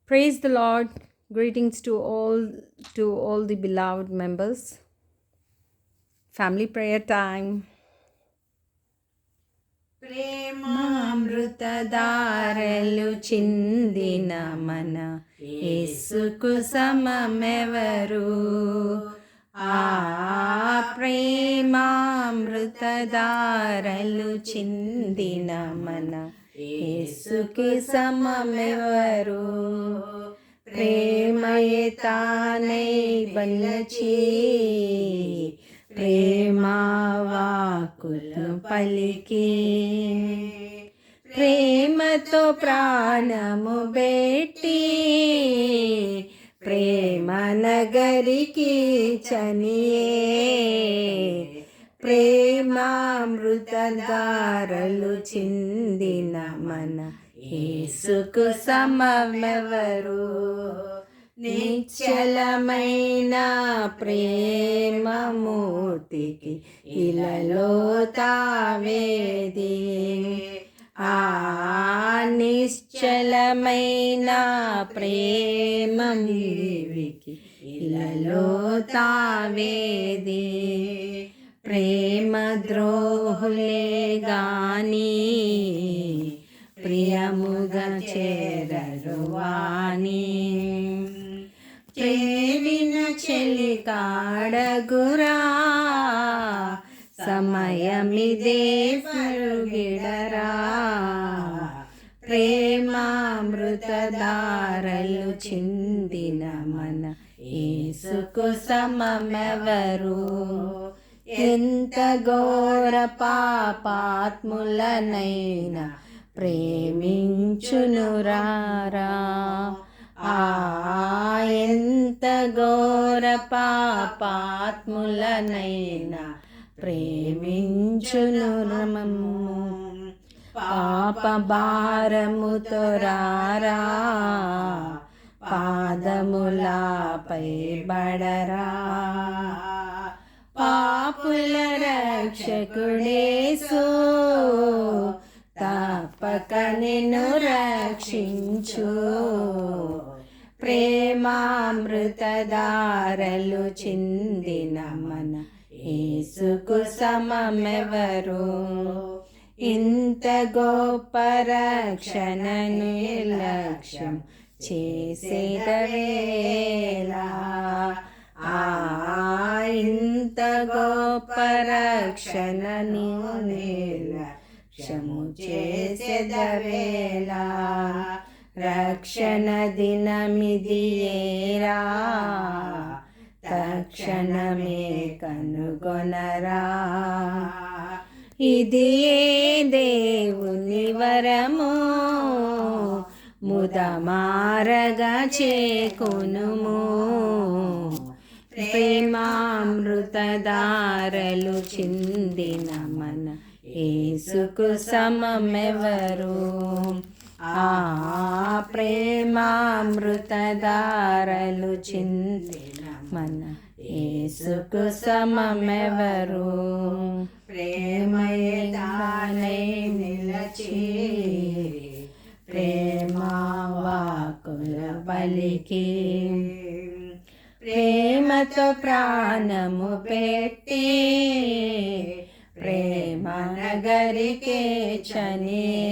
Praise the Lord. Greetings to all the beloved members. Family prayer time. ప్రేమామృతధారలు చిందిన మన యేసుకు సమమెవరు ఆ ప్రేమామృతధారలు చిందిన మన యేసుకి సమమెవరు ప్రేమయే తానై బలచి ప్రేమవాకులు పలికి ప్రేమతో ప్రాణము బెట్టి ప్రేమ నగరికి చనియే ప్రేమామృతధారలు చిందిన మన యేసుకు సమమెవరు నిశ్చలమైన ప్రేమమూర్తికి ఇలలో తావేది ఆ నిశ్చలమైన ప్రేమమీవికి ఇలలో తావేది ప్రేమ ద్రోహులే గాని ప్రియముగా చేరరువాని చేరిన చెలికాడగురా సమయమిదే పరుగిడరా ప్రేమామృతధారలు చిందిన మన యేసుకు సమమెవరు ఎంత ఘోర పాపాత్ములనైనా ప్రేమించునురారా ఎంత ఘోర పాపాత్ములనైనా ప్రేమించునురమము పాప భారముతో రారా పాదములపై బడరా పాపుల రక్షకుడేసు తప్పక నిన్ను రక్షించు ప్రేమామృతధారలు చిందిన మన యేసుకు సమమెవరు ఇంత గొప్ప రక్షణను లక్ష్యం చేసేదవేలా ఇంత గొప్ప రక్షణను లక్ష్యము చేసేదవేలా రక్షణ దినమిదియేరా తక్షణమే కనుగొనరా ఇది ఏ దేవుని వరము ముదమారగా చేకొనుము ప్రేమామృతధారలు చిందిన మన యేసుకు సమమెవరు ఆ ప్రేమామృతధారలు చిందిన మన యేసుకు సమమెవరు ప్రేమయే తానై నిలచి ప్రేమవాకుల పలికి ప్రేమతో ప్రాణము పెట్టి ప్రేమ నగరికే చనియే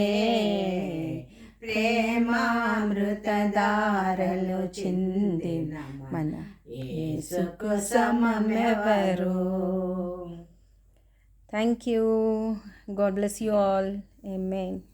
ప్రేమామృతధారలు చిందిన మన యేసుకు సమమెవరు. Thank you. God bless you all. Amen.